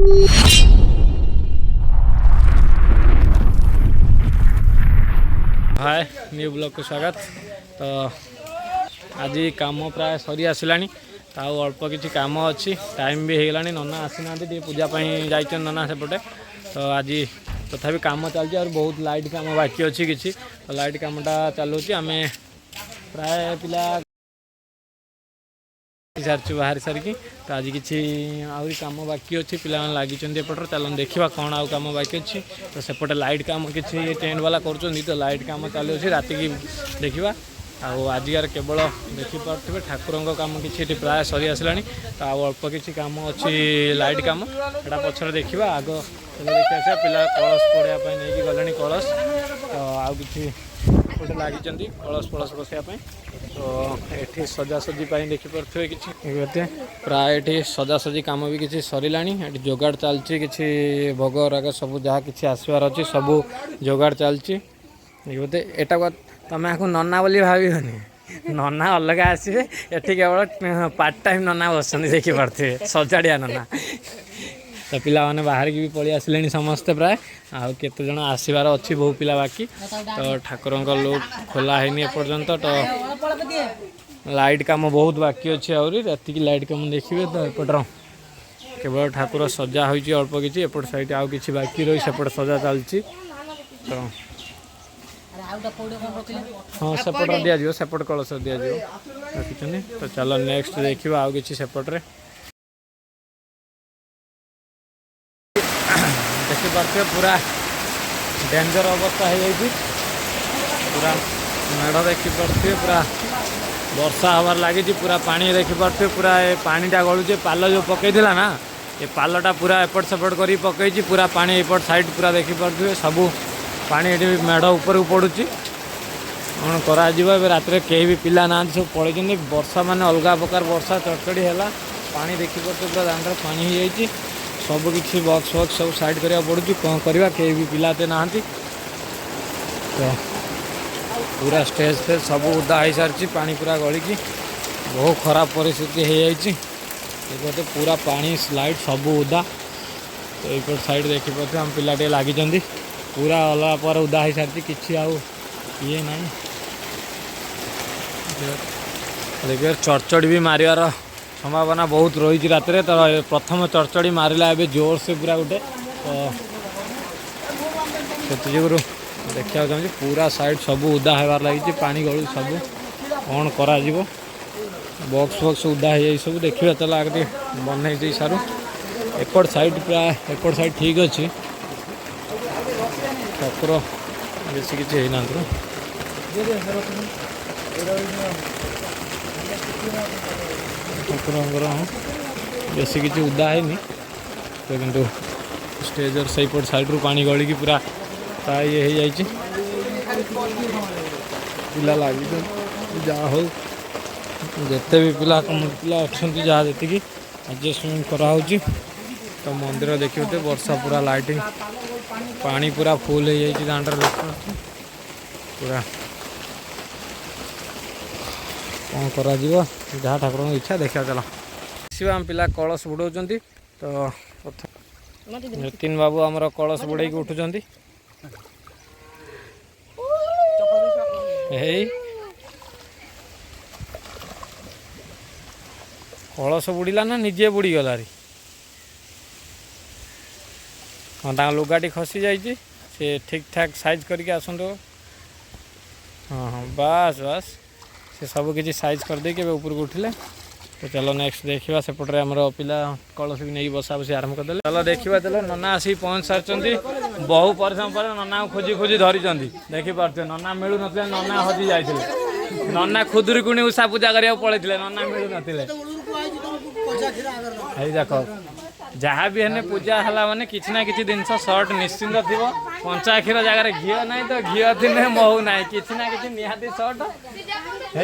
हाय new blog को स्वागत। तो आज काम प्राय सरी आसला अल्प किसी काम अच्छी टाइम भी होगा नना आसी ना पूजापी जाइए नना सेपटे। तो आज तथा काम चलती और बहुत लाइट काम बाकी अच्छी किसी तो लाइट कामटा चलूँ आम प्राय पिला सारी बाहरी सारिकी। तो आज किसी आहरी कम बाकी अच्छी पिला लगी एपटर चलो देखा कौन आउ कम बाकी अच्छी। तो सेपटे लाइट काम किसी टेंट वाला कर तो लाइट काम चलू राति की देखा आजिकार केवल देखिपे ठाकुर कम कि प्राय सरी आसला। तो अल्प किसी कम अच्छी लाइट कम एटा पचर देखा आग देखा पिला कलश पड़ापी नहीं गले कलश। तो आउ कि लगी कलश फलश बसापी। तो ये सजासजी देखिपे कि प्राय ये सजासजी कम भी किसी सरला जोगाड़ चलती किसी भोग राग सब जहाँ कि आसबार अच्छी सब जोगाड़ चलती। देखते यहाँ तुम आपको नना बोली भावन नना अलग आसवे ये केवल पार्ट टाइम नना बस देखिपे सजाड़िया नना। तो पिला माने बाहर की भी पलि आसिले समस्ते प्राय आउ केते जण आसीबार अच्छी बहु पिला बाकी। तो ठाकुर लुक खोला है एपर्यंत। तो लाइट काम बहुत बाकी अच्छे आहरी राति की लाइट काम देखिए। तो एपटर केवल ठाकुर सजा हो अल्प किसी एपट साइड आउ कि बाकी रही सेपट सजा चलती। तो हाँ सेपट दिज्व सेपट कलश दिज्व रखी। तो चलो नेक्स्ट देखा आउ कि सेपट्रे देखिपे पूरा डेंजर अवस्था हो पूरा मेढ़ देखिपे पूरा वर्षा हबार लगी पूरा पानी देखिपे पूरा पानीटा गलुचे पाल जो पकईला ना ये पालटा पूरा एपट सेपट कर पकई पूरा पानी एपट साइड पूरा देखिपे सबू पानी ये मेढ़ ऊपर पड़ू कौन कर रात कहीं भी पिला ना सब पड़े वर्षा मान अलग प्रकार वर्षा चड़चड़ी है पानी देखिपे पूरा दांडर पानी हो जाए सब किसी बक्स वक्स सब साइड करा पड़ू कौन करवा कहीं भी पिलाते ना। तो पूरा स्टेज फेज सब उदा हो सारी पानी पूरा गलिकी बहुत खराब परिस्थिति हो जाए पूरा पानी लाइट सब उदा। तो ये साइड देखिपे आम पिला लगी पूरा अलग पर उदा हो सारी किसी आए ना देखिए चढ़चढ़ी भी मारियार संभावना बहुत रही रात। तो प्रथम चढ़चढ़ी मारिला ए जोर से पूरा गोटे। तो जो देखा चाहिए पूरा साइड सब उदा होबार लगी पानी गलू सब कौन कर बक्स वक्स उदा हो सब देखा। चलो आगे बन सारू एपट साइड प्राय एपट साइड ठीक अच्छे ठाकुर बेस किसी ना ठाकुर बेस किसी उदा है तो किंतु स्टेजर सहीपट साइड रू पानी गलिकी पूरा प्राय ये हो पिला लगी जहाँ हो जिते भी पिला पिला अच्छा जहाँ जी एडजस्टमेंट कराऊँ। तो मंदिर देखिए वर्षा पूरा लाइटिंग पानी पूरा फुल हो दांडर पूरा कौन कर जहाँ ठाकुर इच्छा देखा। चलो आसवा आम पिला कलश बुड़ाऊँ। तो नितिन बाबू आमर कलश बुड़े उठुंट कलश बुड़ीला ना निजे बुड़ी गला हाँ लुगाटी खसी जाइए से ठीक ठाक साइज करके आसतु। हाँ हाँ बस बस से सब किसी साइज कर दे ऊपर को उठिले। तो चलो नेक्स्ट देखा सेपटे आमर पिला कलश भी नहीं बसा बसी आरंभ करदे। चलो देखा चलो नना आसी पहुँच सारी बहु परिश्रम पर नना खोजी खोजी धरी देखिपे नना मिलू न नना हजि जाते नना खुदुरीकुणी उषा पूजा करा पड़े नना मिलू न देख जहाँ भी है पूजा है माने किसी ना किसी जिनस सर्ट निश्चिंत थी पंचाक्षीर जगह घी ना तो घी थी महू ना किसी ना कि निहाती सर्ट है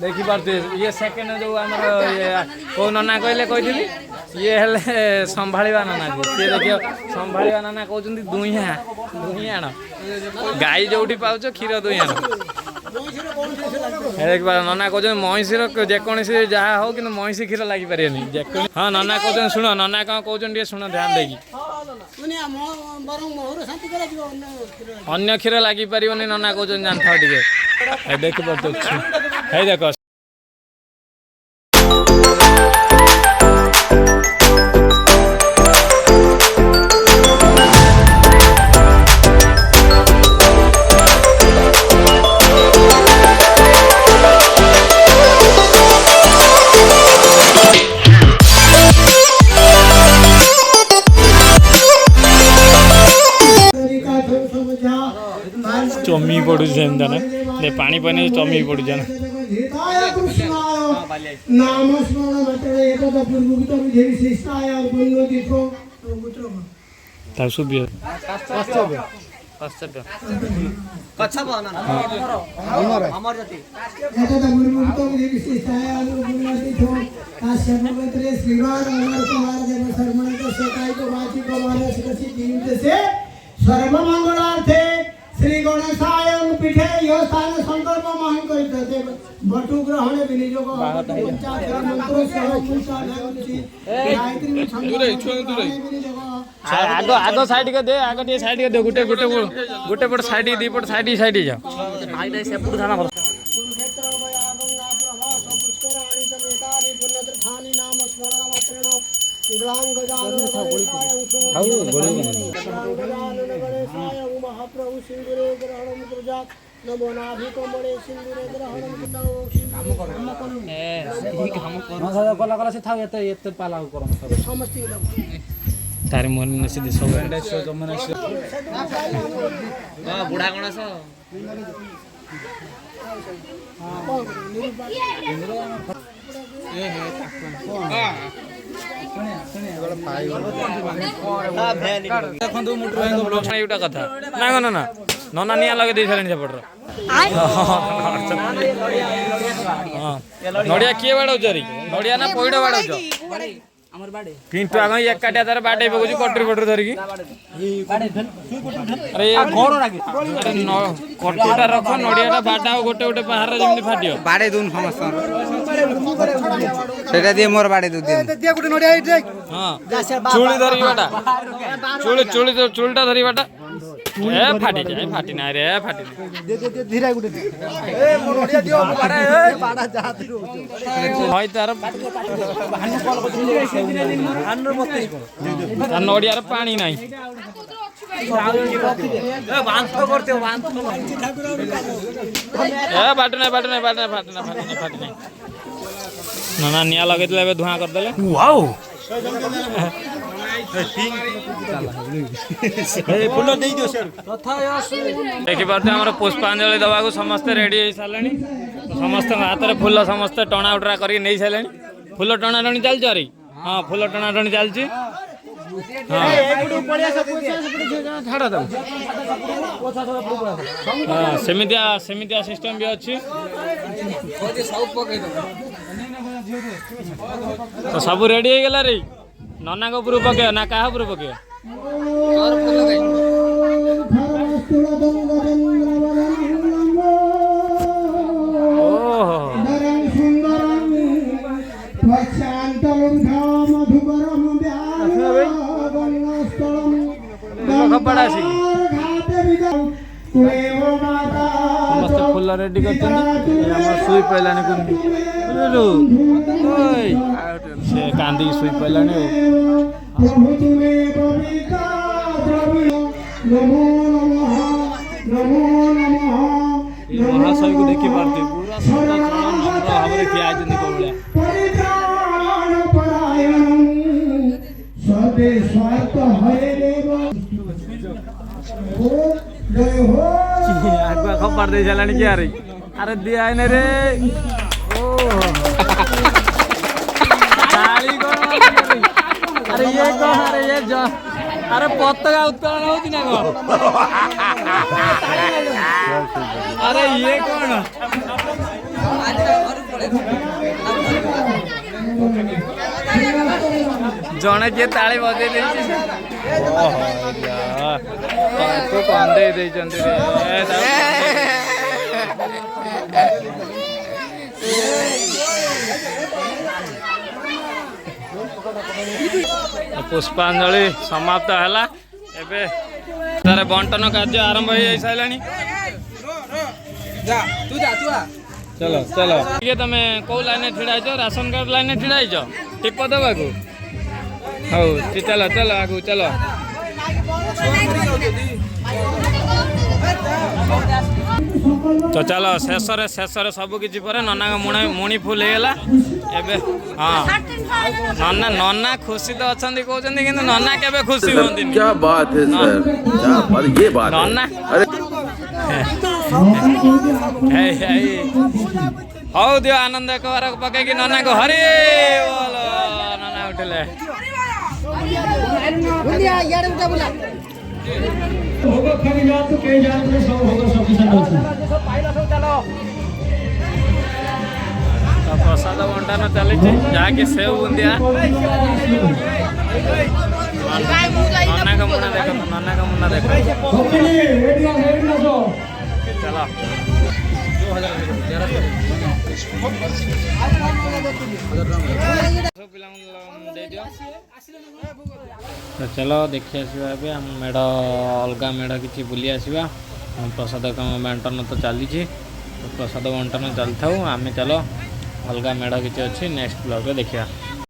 देखिपे ये सेकेंड जो आम कौ नना कहले कही ये हेल्ले संभाड़ा नना सी देखिए संभाड़ा नना कहते दुई आण गाई जो पाच क्षीर दुई आण देखा नना कहते मईसी जेकोसी जहाँ हो कि मईसी क्षीर लगी पारे हाँ नना कहते शुण नना कौन कहते शुण ध्यान देखी अन्य क्षीर लगी पारे नना कहते जानता टे देख पारे देख चमी पड़ू पानी पानी चमी पड़ू सर्वमंगलार्थे श्री गणेशाय पीठे यो स्थान संकल्प महं करिते बटु ग्रहण विनियोग पंचाक्षर मंत्र सह गायत्री आग आग साइड के दे आग टे साइड के दे गुटे गुटे गुटे पट साइड दी पट साइड जा आई दे से पुर थाना कुरुक्षेत्र वयागंगा प्रभा सपुष्कराणि तमेतानि पुण्यतीर्थानि नाम स्मरणं प्रणो ग्लां गजानन गणेशाय महाप्रभु सिंदूरे ग्रहणं कुर्यात् नमो नाभिकमणे सिंदूरे ग्रहणं तारे मन से दिस बुढ़ा गणेश कथा ना ना ना नना निया लगे दे सारे सेपट नड़िया किए बाड़ौ नड़िया ना पईड़ बाड़ौ किंतु आगे एकाटिया तार बाटे पकाउछ कटरी पटरी धरिकी अरे कटुटा रख नड़िया बाटा गोटे गोटे बाहर जमी फाटियो बाड़े दून समस्त सेटा दिए मोर बाड़े दू दिए गोटे नड़िया हां चूड़ी धरी बाटा चूड़ीटा धरी बाटा ए फाटी जाए फाटी ना रे फाटी दे धीरे गोटे ए मोर नड़िया दियो बाड़ा ए बाड़ा जा दिरो होय तार नड़ियार पानी नहीं बाटू ना ना निया लगे धुआं करदे देखी पार्थे आम पुष्पांजलि दवा समस्ते रेडी हो सारे समस्त हाथ में फूल समस्ते टणा उटरा कर नहीं सारे फूल टणा टणी चलती अरे हाँ फूल टणा टणी चलती सेमितिया सिस्टम भी अच्छी तो सब रेडी हो गला रे नना को ऊपर पके ना क्या ऊपर पके मस्त फुल रेडी कर शुई पाइलानी से कांदी शुई पाइलानी महाशय को देखी पारती पूरा सुंदर नम्र भाव ठिया आगुआ खबर दे चलानी क्या रे अरे दिया है रे ओ अरे ये कौन अरे ये अरे पताका उत्तोलन होती ना को अरे ये कौन जड़े किए ताली बजे तो कंदे पुष्पांजलि समाप्त है एबे तारे बंटन कार्य आरंभ हो सारानी चलो चलो ये तुम कौ लाइन ढिड़ा राशन कार्ड लाइन ढिड़ा टिप दबा को हौ चलो चलो आगू चलो तो चलो शेष सब किसी नना मुणी फुल होगा एबे हाँ नना नना खुशी तो अच्छा कहते कि नना केबे खुशी होती क्या बात है सर क्या बात ये बात नना हौ दियो आनंद कबार पकईकि नना को हरे बोलो नना उठले प्रसाद बंटन चली जहाँकि सेव बुंदिया नना का मुना देखो नना का मुना देखो चलो तो चलो देखी आसवा आम मेढ़ अलग मेढ़ किसी बुली आसवा प्रसाद बंटन तो चली प्रसाद बंटन चली था आम चलो अलग मेढ़ किसी अच्छी नेक्स्ट ब्लॉग देखिए।